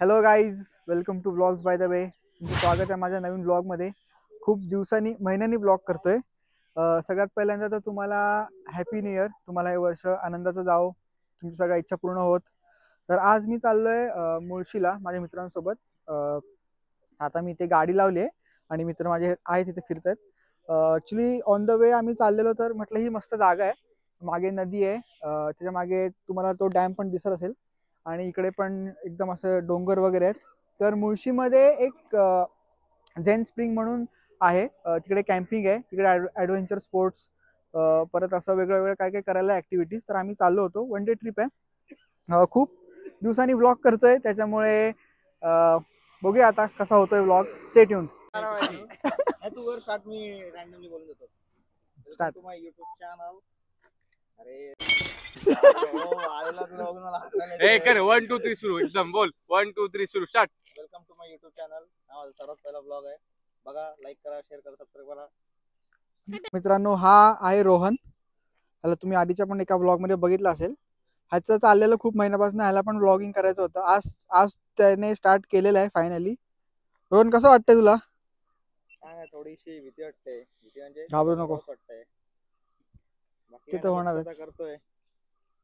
Hello guys, welcome to blogs by the way. तुमचं स्वागत आहे माझ्या नवीन ब्लॉगमध्ये. खूप दिवसांनी महिन्यांनी ब्लॉग करतोय. सगळ्यात पहिल्यांदा तर तुम्हाला हॅपी न्यू इयर. तुम्हाला हे वर्ष आनंदाचं जावो, तुमची सगळ्या इच्छा पूर्ण होत. तर आज मी चाललोय मुळशीला माझ्या मित्रांसोबत. आता मी इथे गाडी लावली आहे आणि मित्र माझे आहेत तिथे फिरत आहेत. ॲक्च्युली ऑन द वे आम्ही चाललेलो, तर म्हटलं ही मस्त जागा आहे, मागे नदी आहे, त्याच्या मागे तुम्हाला तो डॅम पण दिसत असेल आणि इकडे पण एकदम असं डोंगर वगैरे आहेत. तर मुळशीमध्ये एक झेन स्प्रिंग म्हणून आहे, तिकडे कॅम्पिंग आहे, तिकडे ॲडव्हेंचर स्पोर्ट्स, परत असं वेगळं वेगळं काय काय करायला ॲक्टिव्हिटीज. तर आम्ही चाललो होतो, वन डे ट्रिप आहे. खूप दिवसांनी व्लॉग करतोय, त्याच्यामुळे बघूया आता कसा होतोय व्लॉग. Stay tune. तू वर स्टार्ट, मी रँडमली बोलून देतो. Start. To my YouTube channel. अरे कर 1 2 3 सुरू. एकदम बोल 1 2 3 सुरू. Start. Welcome to my YouTube channel. हा माझा सर्वात पहिला ब्लॉग आहे. बघा, लाईक करा, शेअर करा, सबस्क्राईब करा. मित्रांनो, हा आहे रोहन. ह्याला तुम्ही आधीच्या पण एका ब्लॉग मध्ये बघितलं असेल. ह्याचं चाललेलं खूप महिन्यापासून, ह्याला पण ब्लॉगिंग करायचं होतं. आज त्याने स्टार्ट केलेलं आहे फायनली. रोहन, कसं वाटतंय तुला? थोडीशी भीती वाटते. भीती म्हणजे घाबरू नको. वाटतंय. ते तर होणारच. करतोय,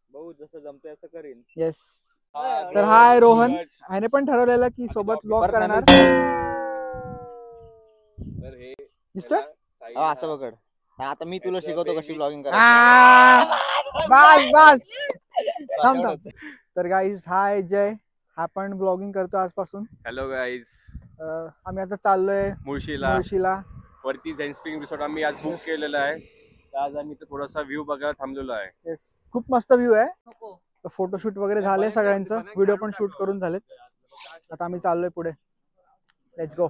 बहुत जसं जमतंय असं करीन. येस. तर हा आहे रोहन. ह्याने पण ठरवलेलं की सोबत ब्लॉग करणार. दिसतोय असं बघ. आता मी तुला शिकवतो कशी ब्लॉगिंग करायची. बस थांब. तर गाईज, हा आहे जय. हा पण ब्लॉगिंग करतो आजपासून. हॅलो गाईज, आम्ही आता चाललोय मुळशीला. वरती झेन स्प्रिंग रिसॉर्ट आम्ही आज बुक केलेलं आहे. तर आज आम्ही तर थोडासा व्ह्यू बघायला थांबलेलो आहे. येस, खूप मस्त व्ह्यू आहे. फोटोशूट वगैरे झाले सगळ्यांचं, व्हिडिओ पण शूट करून झालेत. आता आम्ही चाललोय पुढे. Let's go.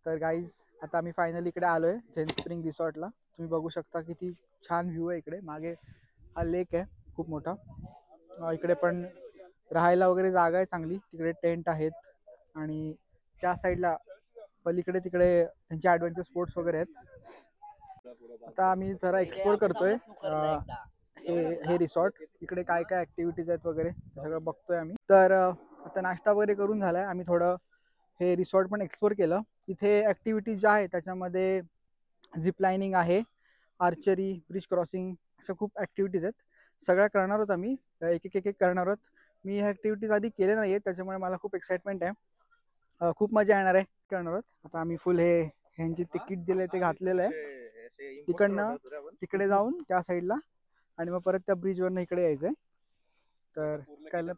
तर गाईज, आता आम्ही फायनली इकडे आलोय झेन स्प्रिंग रिसॉर्टला. तुम्ही बघू शकता किती छान व्ह्यू आहे इकडे. मागे हा लेक आहे खूप मोठा. इकडे पण राहायला वगैरे जागा आहे चांगली. तिकडे टेंट आहेत आणि त्या साईडला पलीकडे तिकडे त्यांचे ॲडव्हेंचर स्पोर्ट्स वगैरे आहेत. आता आम्ही जरा एक्सप्लोर करतोय हे रिसॉर्ट. इकडे काय काय ॲक्टिव्हिटीज आहेत वगैरे ते सगळं बघतोय आम्ही. तर आता नाश्ता वगैरे करून झालाय. आम्ही थोडं हे रिसॉर्ट पण एक्सप्लोर केलं. इथे ॲक्टिव्हिटीज ज्या आहेत त्याच्यामध्ये झिप लाईनिंग आहे, आर्चरी, ब्रिज क्रॉसिंग, अशा खूप ॲक्टिव्हिटीज आहेत. सगळ्या करणार आहोत आम्ही, एक एक करणार आहोत. मी ह्या ॲक्टिव्हिटीज आधी केल्या नाही आहेत, त्याच्यामुळे मला खूप एक्साइटमेंट आहे. खूप मजा येणार आहे करणार आहोत. आता आम्ही फुल ह्यांची तिकीट दिले ते घातलेलं आहे. तिकडनं तिकडे जाऊन त्या साईडला आणि मग परत त्या ब्रिजवरनं इकडे यायचंय. तर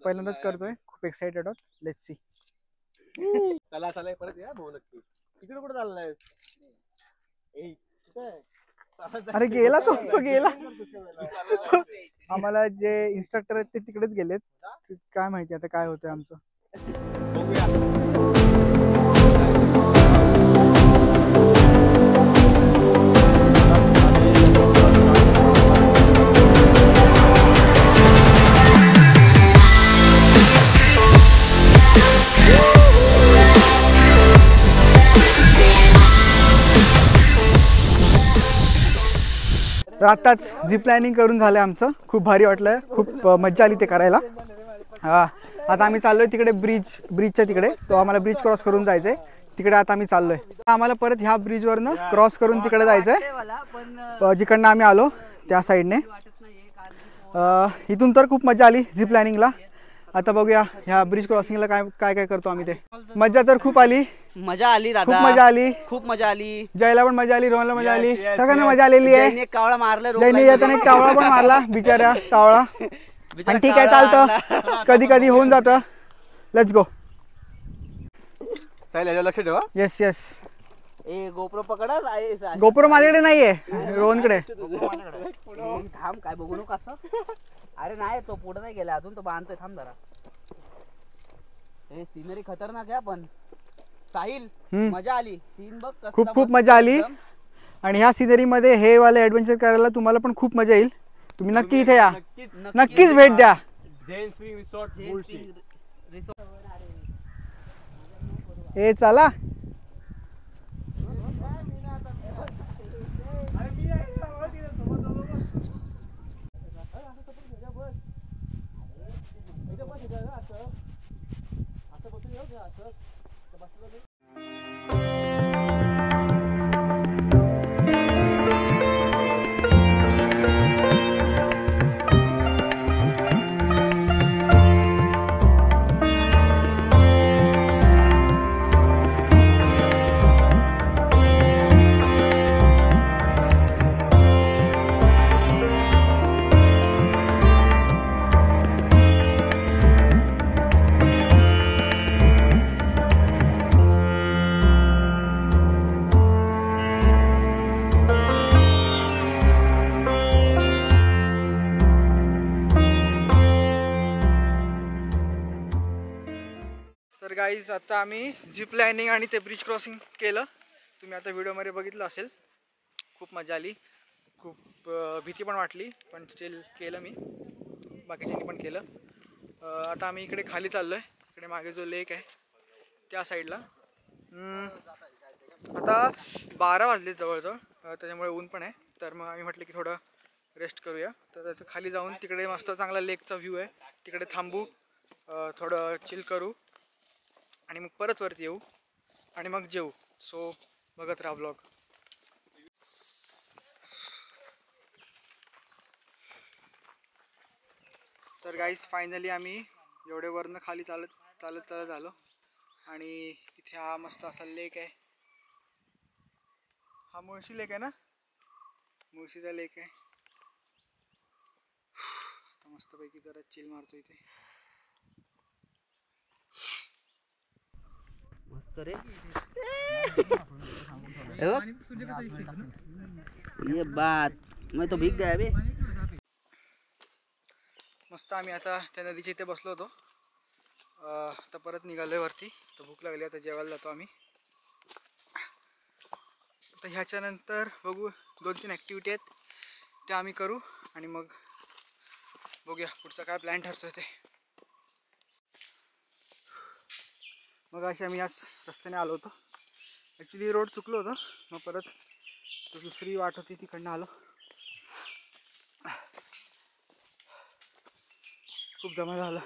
पहिल्यांदाच करतोय, खूप एक्साइटेड आहोत. Let's see. चला चला परत या भाऊ. नक्की तिकडे कुठे चाललाय? अरे गेला तो गेला. आम्हाला जे इन्स्ट्रक्टर आहेत ते तिकडेच गेलेत. काय माहिती आता काय होतंय आमचं. तर आत्ताच झिप प्लॅनिंग करून झालं आमचं. खूप भारी वाटलं, खूप मजा आली ते करायला. आता आम्ही चाललोय तिकडे ब्रिजच्या तिकडे. तो आम्हाला ब्रिज क्रॉस करून जायचंय तिकडे. आता आम्ही चाललोय. आम्हाला परत ह्या ब्रिजवरनं क्रॉस करून तिकडे जायचंय, जिकडनं आम्ही आलो त्या साईडने. इथून तर खूप मजा आली झिप प्लॅनिंगला. आता बघूया ह्या ब्रिज क्रॉसिंगला काय काय करतो आम्ही ते. मजा तर खूप आली. मजा आली दादा, खूप मजा आली, खूप मजा आली. जयला पण मजा आली, रोहनला मजा आली, सगळ्यांना मजा आलेली आहे. जयने कावळा मारला, जयने येताना एक कावळा पण मारला, बिचारा कावळा. आणि ठीक आहे, चालतं, कधी कधी होऊन जातं. Let's go. लक्ष ठेवा. Yes yes. ए गोप्रो पकडा. गोप्रो माझ्याकडे नाहीये, रोहनकडे. थांब, काय बघू नको असं. अरे नाही, तो पुढे नाही गेला अजून, तो बांधतोय. थांब जरा. हे सीनरी खतरनाक आहे. पण साहिल, मजा आली. सीन बघ, खूप खूप मजा आली. आणि ह्या सिनरी मध्ये हे वाले ऍडव्हेंचर करायला तुम्हाला पण खूप मजा येईल. तुम्ही नक्की इथे या, नक्कीच भेट द्या. Zen spring resort Mulshi. ए चला. तर गाईज आता आम्ही झिप लाईनिंग आणि ते ब्रिज क्रॉसिंग केलं. तुम्ही आता व्हिडिओमध्ये बघितलं असेल. खूप मजा आली, खूप भीती पण वाटली, पण स्टील केलं मी. बाकीच्यांनी पण केलं. आता आम्ही इकडे खाली चाललो आहे. इकडे मागे जो लेक आहे त्या साईडला. आता 12 वाजले जवळजवळ, त्याच्यामुळे ऊन पण आहे. तर मग आम्ही म्हटलं की थोडं रेस्ट करूया. तर खाली जाऊन तिकडे मस्त चांगला लेकचा व्ह्यू आहे, तिकडे थांबू, थोडं चिल करू आणि मग परत वरती येऊ आणि मग जेऊ. सो बघत राहा ब्लॉग. तर गाईज फायनली आम्ही एवढे वरनं खाली चालत आलो आणि इथे हा मस्त असा लेक आहे. हा मुळशी लेक आहे ना, मुळशीचा लेक आहे. आता मस्तपैकी जरा चिल मारतो इथे. मस्त रे. ये बात मैं तो भीग गया बे. मस्त आम्ही आता त्या नदीच्या इथे बसलो होतो. आता परत निघालोय वरती. तर भूक लागली, आता जेवायला जातो आम्ही. तर ह्याच्यानंतर बघू 2-3 ॲक्टिव्हिटी आहेत त्या आम्ही करू आणि मग बघूया पुढचा काय प्लॅन ठरतोय ते. मग अशी आम्ही याच रस्त्याने आलो होतो. ॲक्च्युली रोड चुकलो होतं, मग परत दुसरी वाट होती तिकडनं आलो. खूप जमा झालं.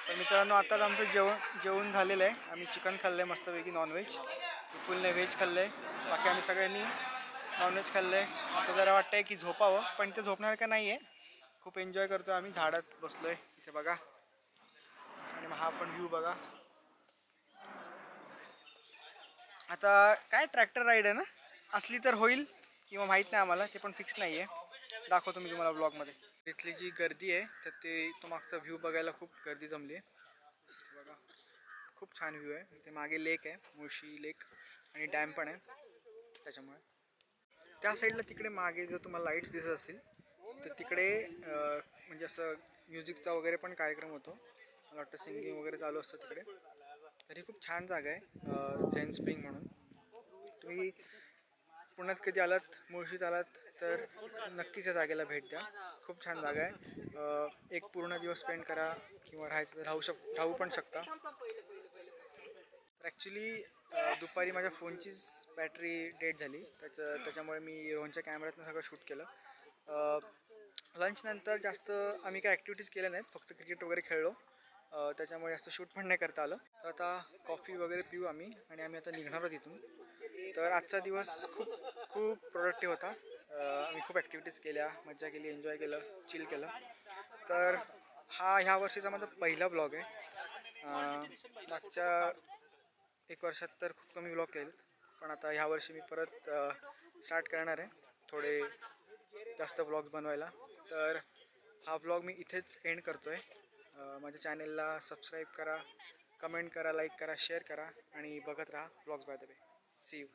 तर मित्रांनो आताच आमचं जेवण झालेलं आहे. आम्ही चिकन खाल्लं आहे मस्तपैकी, नॉनव्हेज. विपुलने व्हेज खाल्लं आहे, बाकी आम्ही सगळ्यांनी नॉनव्हेज खाल्लं आहे. आता जरा वाटतं आहे की झोपावं, पण ते झोपणार का नाही आहे. खूप एन्जॉय करतो आम्ही, झाडात बसलो आहे इथे बघा. आणि मग हा पण व्ह्यू बघा. आता काय ट्रॅक्टर राईड आहे ना, असली तर होईल किंवा माहीत नाही आम्हाला, ते पण फिक्स नाही आहे. दाखवतो मी तुम्हाला ब्लॉगमध्ये. इथली जी गर्दी आहे तर तो मागचा व्ह्यू बघायला खूप गर्दी जमली आहे बघा. खूप छान व्ह्यू आहे. इथे मागे लेक आहे, मुळशी लेक, आणि डॅम पण आहे. त्याच्यामुळे त्या साईडला तिकडे मागे जर तुम्हाला लाईट्स दिसत असतील तर तिकडे म्हणजे असं म्युझिकचा वगैरे पण कार्यक्रम होतो. मला वाटतं सिंगिंग वगैरे चालू असतं तिकडे. तरी खूप छान जागा आहे झेन स्प्रिंग म्हणून. तुम्ही पुण्यात कधी आलात, मुळशीत आलात तर नक्कीच या जागेला भेट द्या. खूप छान जागा आहे. एक पूर्ण दिवस स्पेंड करा किंवा राहायचं तर राहू पण शकता. तर ॲक्च्युली दुपारी माझ्या फोनचीच बॅटरी डेड झाली, त्याच्यामुळे मी रोहनच्या कॅमेऱ्यातनं सगळं शूट केलं. लंचनंतर जास्त आम्ही काही ॲक्टिव्हिटीज केल्या नाहीत, फक्त क्रिकेट वगैरे खेळलो. त्याच्यामुळे जास्त शूट पण नाही करता आलं. तर आता कॉफी वगैरे पिऊ आम्ही आणि आम्ही आता निघणार आहोत इथून. तर आजचा दिवस खूप प्रोडक्टिव्ह होता. आम्ही खूप ॲक्टिव्हिटीज केल्या, मजा केली, एन्जॉय केलं, चिल केलं. तर ह्या वर्षीचा माझा पहिला ब्लॉग आहे. मागच्या 1 वर्षात तर खूप कमी ब्लॉग केलेत, पण आता ह्या वर्षी मी परत स्टार्ट करणार आहे थोडे जास्त ब्लॉग्स बनवायला. तर हा ब्लॉग मी इथेच एंड करतो आहे. माझ्या चॅनेलला सबस्क्राईब करा, कमेंट करा, लाईक करा, शेअर करा आणि बघत राहा blogs by the way. See you.